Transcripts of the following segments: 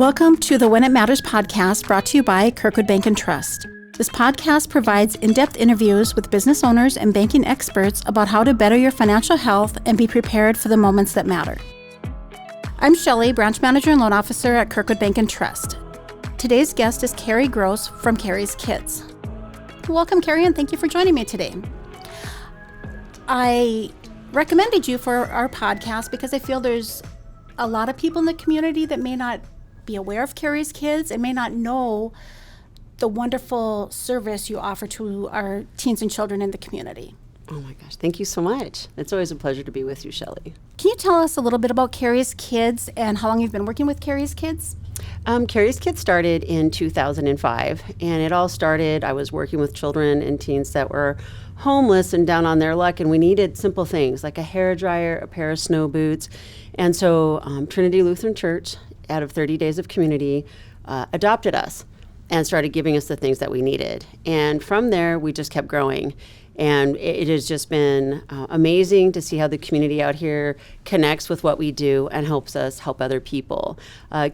Welcome to the When It Matters podcast, brought to you by Kirkwood Bank and Trust. This podcast provides in-depth interviews with business owners and banking experts about how to better your financial health and be prepared for the moments that matter. I'm Shelley, branch manager and loan officer at Kirkwood Bank and Trust. Today's guest is Carrie Grosz from Carrie's Kids. Welcome, Carrie, and thank you for joining me today. I recommended you for our podcast because I feel there's a lot of people in the community that may not be aware of Carrie's Kids and may not know the wonderful service you offer to our teens and children in the community. Oh my gosh, thank you so much. It's always a pleasure to be with you, Shelley. Can you tell us a little bit about Carrie's Kids and how long you've been working with Carrie's Kids? Carrie's Kids started in 2005, and it all started, I was working with children and teens that were homeless and down on their luck, and we needed simple things like a hairdryer, a pair of snow boots. And so Trinity Lutheran Church, out of 30 Days of Community, adopted us and started giving us the things that we needed. And from there, we just kept growing. And it has just been amazing to see how the community out here connects with what we do and helps us help other people.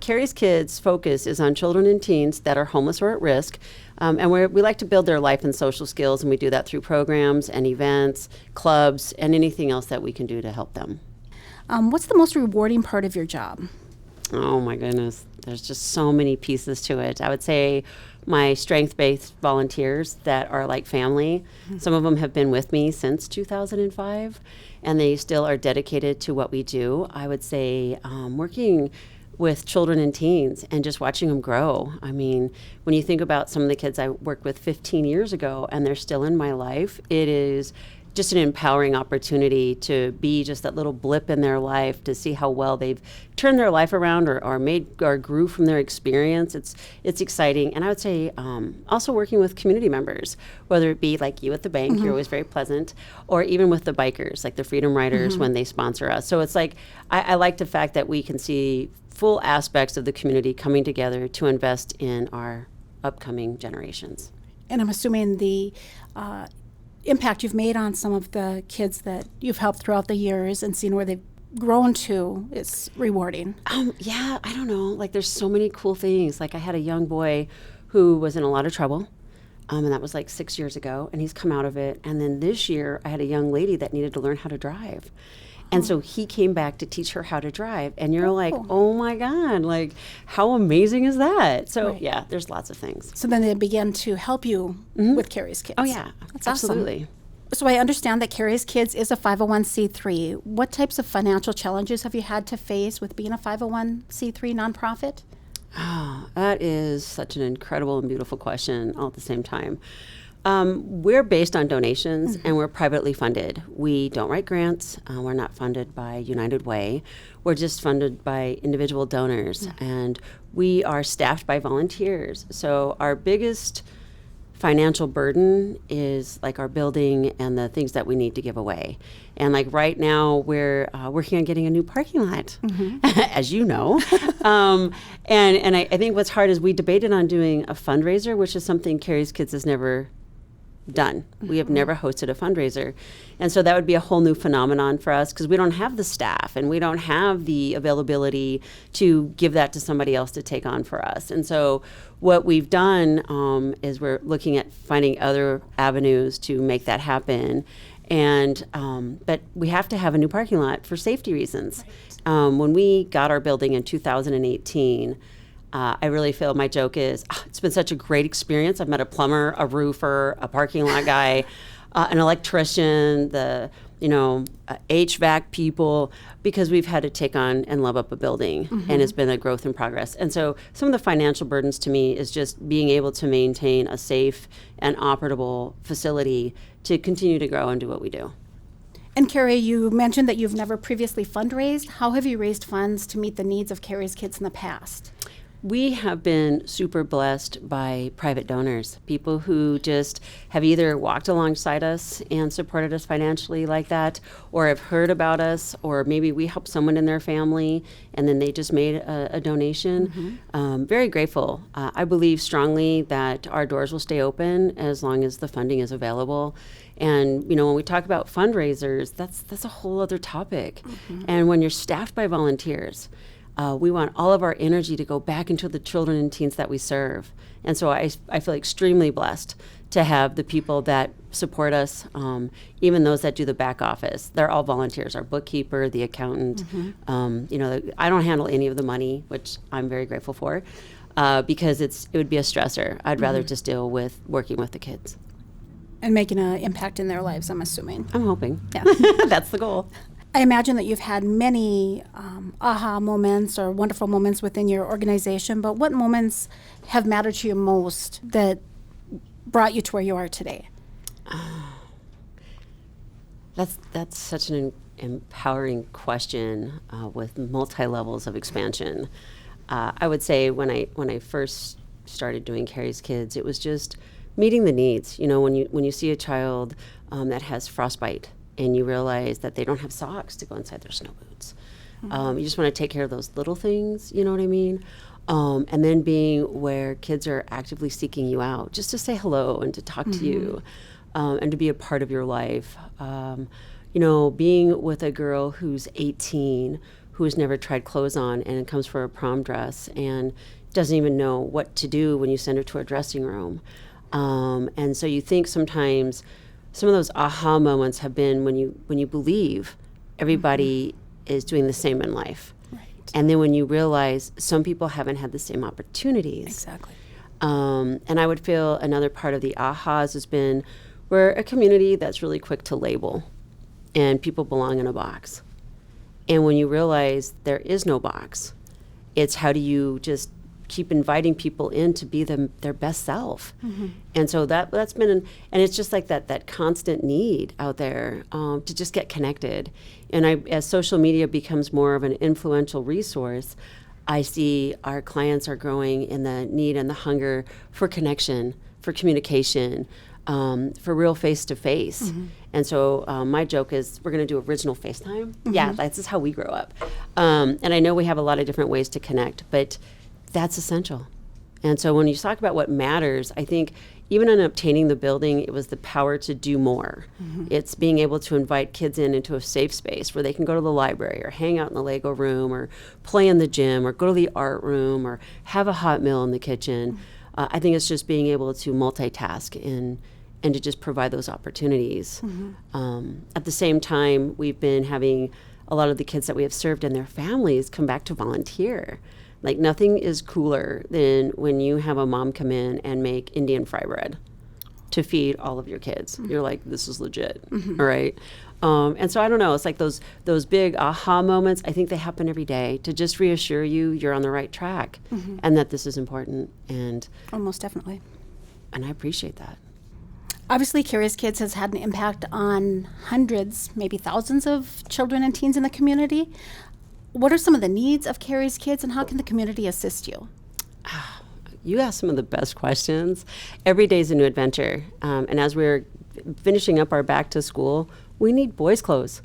Carrie's Kids' focus is on children and teens that are homeless or at risk. And we like to build their life and social skills, and we do that through programs and events, clubs, and anything else that we can do to help them. What's the most rewarding part of your job? Oh my goodness, there's just so many pieces to it. I would say my strength-based volunteers that are like family. Mm-hmm. Some of them have been with me since 2005, and they still are dedicated to what we do. I would say working with children and teens and just watching them grow. I mean, when you think about some of the kids I worked with 15 years ago and they're still in my life, it is just an empowering opportunity to be just that little blip in their life, to see how well they've turned their life around or grew from their experience. It's exciting. And I would say also working with community members, whether it be like you at the bank, mm-hmm. You're always very pleasant, or even with the bikers, like the Freedom Riders, mm-hmm. when they sponsor us. So it's like, I like the fact that we can see full aspects of the community coming together to invest in our upcoming generations. And I'm assuming the impact you've made on some of the kids that you've helped throughout the years and seen where they've grown to is rewarding. Yeah, I don't know. Like, there's so many cool things. Like, I had a young boy who was in a lot of trouble, and that was like 6 years ago, and he's come out of it. And then this year, I had a young lady that needed to learn how to drive. And so he came back to teach her how to drive. And you're like, oh my God, like, how amazing is that? So yeah, there's lots of things. So then they began to help you mm-hmm. with Carrie's Kids. Oh yeah, that's absolutely. Awesome. So I understand that Carrie's Kids is a 501c3. What types of financial challenges have you had to face with being a 501c3 nonprofit? Oh, that is such an incredible and beautiful question all at the same time. We're based on donations, mm-hmm. and we're privately funded. We don't write grants. We're not funded by United Way. We're just funded by individual donors, mm-hmm. and we are staffed by volunteers. So our biggest financial burden is like our building and the things that we need to give away. And like right now, we're working on getting a new parking lot, mm-hmm. as you know. And I think what's hard is we debated on doing a fundraiser, which is something Carrie's Kids has never done. Mm-hmm. We have never hosted a fundraiser. And so that would be a whole new phenomenon for us because we don't have the staff and we don't have the availability to give that to somebody else to take on for us. And so what we've done is we're looking at finding other avenues to make that happen. And but we have to have a new parking lot for safety reasons. Right. When we got our building in 2018, I really feel my joke is, it's been such a great experience. I've met a plumber, a roofer, a parking lot guy, an electrician, the HVAC people, because we've had to take on and love up a building, mm-hmm. and it's been a growth in progress. And so some of the financial burdens to me is just being able to maintain a safe and operable facility to continue to grow and do what we do. And Carrie, you mentioned that you've never previously fundraised. How have you raised funds to meet the needs of Carrie's Kids in the past? We have been super blessed by private donors, people who just have either walked alongside us and supported us financially like that, or have heard about us, or maybe we helped someone in their family and then they just made a donation. Mm-hmm. Very grateful. I believe strongly that our doors will stay open as long as the funding is available. And, when we talk about fundraisers, that's a whole other topic. Mm-hmm. And when you're staffed by volunteers, We want all of our energy to go back into the children and teens that we serve. And so I feel extremely blessed to have the people that support us, even those that do the back office. They're all volunteers, our bookkeeper, the accountant. I don't handle any of the money, which I'm very grateful for, because it would be a stressor. I'd rather just deal with working with the kids. And making an impact in their lives, I'm assuming. I'm hoping. Yeah. That's the goal. I imagine that you've had many aha moments or wonderful moments within your organization, but what moments have mattered to you most that brought you to where you are today? That's such an empowering question with multi-levels of expansion. I would say when I first started doing Carrie's Kids, it was just meeting the needs. When you see a child that has frostbite and you realize that they don't have socks to go inside their snow boots, you just want to take care of those little things. You know what I mean? And then being where kids are actively seeking you out just to say hello and to talk to you and to be a part of your life. Being with a girl who's 18 who has never tried clothes on and comes for a prom dress and doesn't even know what to do when you send her to a dressing room. And so you think sometimes some of those aha moments have been when you believe everybody is doing the same in life. And then when you realize some people haven't had the same opportunities. Exactly. And I would feel another part of the ahas has been we're a community that's really quick to label and people belong in a box. And when you realize there is no box, it's how do you just keep inviting people in to be their best self. And so that's been, and it's just like that constant need out there to just get connected. And as social media becomes more of an influential resource, I see our clients are growing in the need and the hunger for connection, for communication, for real face-to-face. And so my joke is we're going to do original FaceTime. Yeah, that's just how we grow up. And I know we have a lot of different ways to connect, but that's essential. And so when you talk about what matters, I think even in obtaining the building, it was the power to do more. It's being able to invite kids into a safe space where they can go to the library or hang out in the Lego room or play in the gym or go to the art room or have a hot meal in the kitchen. I think it's just being able to multitask and to just provide those opportunities. At the same time, we've been having a lot of the kids that we have served and their families come back to volunteer. Like nothing is cooler than when you have a mom come in and make Indian fry bread to feed all of your kids. You're like, this is legit, all right? And so I don't know, it's like those big aha moments, I think they happen every day to just reassure you you're on the right track and that this is important. And most definitely. And I appreciate that. Obviously, Carrie's Kids has had an impact on hundreds, maybe thousands of children and teens in the community. What are some of the needs of Carrie's Kids and how can the community assist you? You ask some of the best questions. Every day is a new adventure. And as we're finishing up our back to school, we need boys' clothes.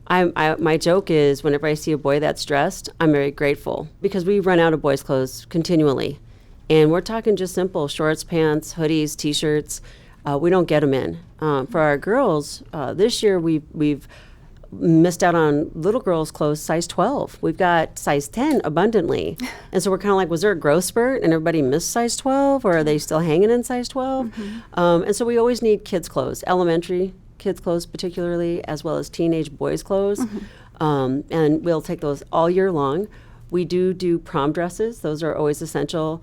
My joke is whenever I see a boy that's dressed, I'm very grateful because we run out of boys' clothes continually. And we're talking just simple shorts, pants, hoodies, T-shirts. We don't get them in. For our girls, this year we've missed out on little girls' clothes size 12. We've got size 10 abundantly. And so we're kind of like, was there a growth spurt and everybody missed size 12 or are they still hanging in size 12? And so we always need kids' clothes, elementary kids' clothes particularly, as well as teenage boys' clothes. And we'll take those all year long. We do prom dresses. Those are always essential.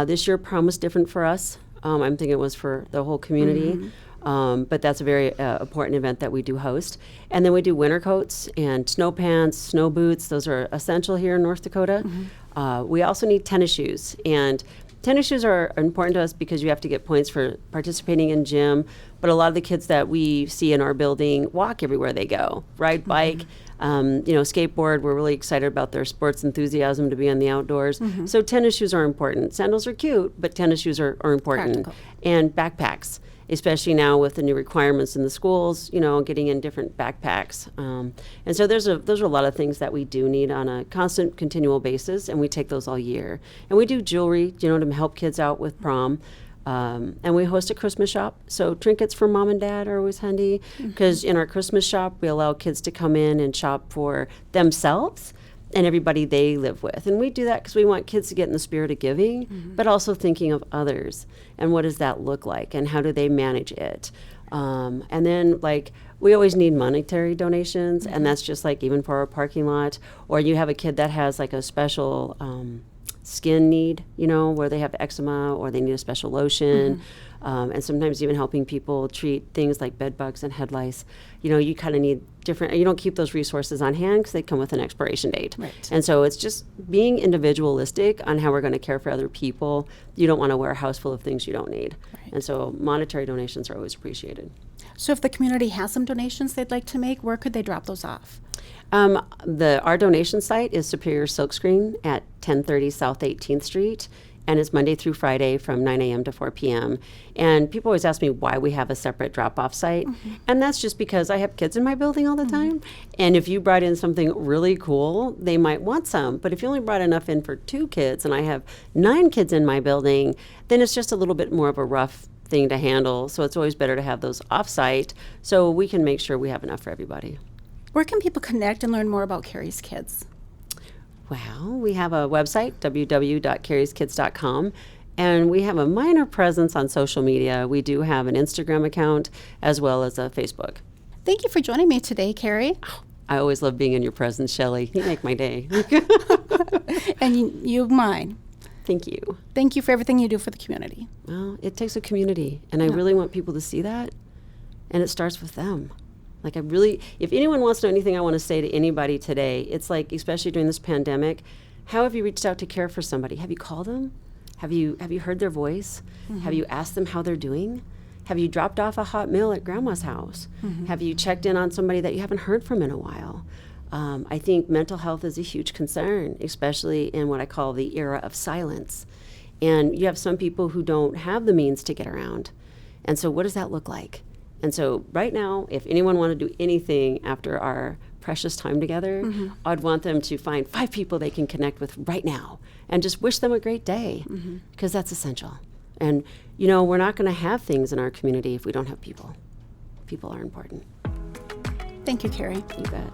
This year prom was different for us. I'm thinking it was for the whole community. But that's a very important event that we do host. And then we do winter coats and snow pants, snow boots. Those are essential here in North Dakota. We also need tennis shoes. And tennis shoes are important to us because you have to get points for participating in gym. But a lot of the kids that we see in our building walk everywhere they go, ride bike, skateboard. We're really excited about their sports enthusiasm to be in the outdoors. So tennis shoes are important. Sandals are cute, but tennis shoes are important. Practical. And backpacks, especially now with the new requirements in the schools, getting in different backpacks. And so those are a lot of things that we do need on a constant, continual basis, and we take those all year. And we do jewelry, to help kids out with prom. And we host a Christmas shop. So trinkets for mom and dad are always handy because in our Christmas shop, we allow kids to come in and shop for themselves and everybody they live with. And we do that because we want kids to get in the spirit of giving, but also thinking of others. And what does that look like? And how do they manage it? And then, like, we always need monetary donations, and that's just like even for our parking lot. Or you have a kid that has like a special skin need, where they have eczema or they need a special lotion. And sometimes even helping people treat things like bed bugs and head lice. You kind of need different, you don't keep those resources on hand because they come with an expiration date. Right. And so it's just being individualistic on how we're going to care for other people. You don't want to wear a house full of things you don't need. Right. And so monetary donations are always appreciated. So if the community has some donations they'd like to make, where could they drop those off? Our donation site is Superior Silkscreen at 1030 South 18th Street, and it's Monday through Friday from 9 a.m. to 4 p.m. And people always ask me why we have a separate drop-off site, and that's just because I have kids in my building all the time, and if you brought in something really cool, they might want some, but if you only brought enough in for 2 kids, and I have 9 kids in my building, then it's just a little bit more of a rough thing to handle, so it's always better to have those off-site so we can make sure we have enough for everybody. Where can people connect and learn more about Carrie's Kids? Well, we have a website, www.carrieskids.com, and we have a minor presence on social media. We do have an Instagram account as well as a Facebook. Thank you for joining me today, Carrie. I always love being in your presence, Shelley. You make my day. And you mine. Thank you. Thank you for everything you do for the community. Well, it takes a community, and I really want people to see that, and it starts with them. Like, if anyone wants to know anything I want to say to anybody today, it's like, especially during this pandemic, how have you reached out to care for somebody? Have you called them? Have you heard their voice? Have you asked them how they're doing? Have you dropped off a hot meal at grandma's house? Have you checked in on somebody that you haven't heard from in a while? I think mental health is a huge concern, especially in what I call the era of silence. And you have some people who don't have the means to get around. And so what does that look like? And so right now, if anyone wanted to do anything after our precious time together, I'd want them to find 5 people they can connect with right now and just wish them a great day, because that's essential. And, we're not going to have things in our community if we don't have people. People are important. Thank you, Carrie. You bet.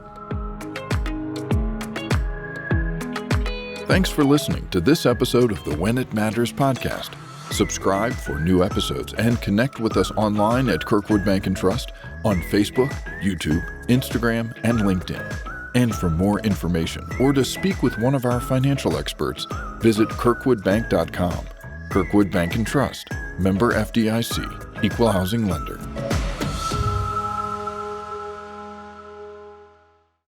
Thanks for listening to this episode of the When It Matters podcast. Subscribe for new episodes and connect with us online at Kirkwood Bank and Trust on Facebook, YouTube, Instagram, and LinkedIn. And for more information or to speak with one of our financial experts, visit kirkwoodbank.com. Kirkwood Bank and Trust, member FDIC, equal housing lender.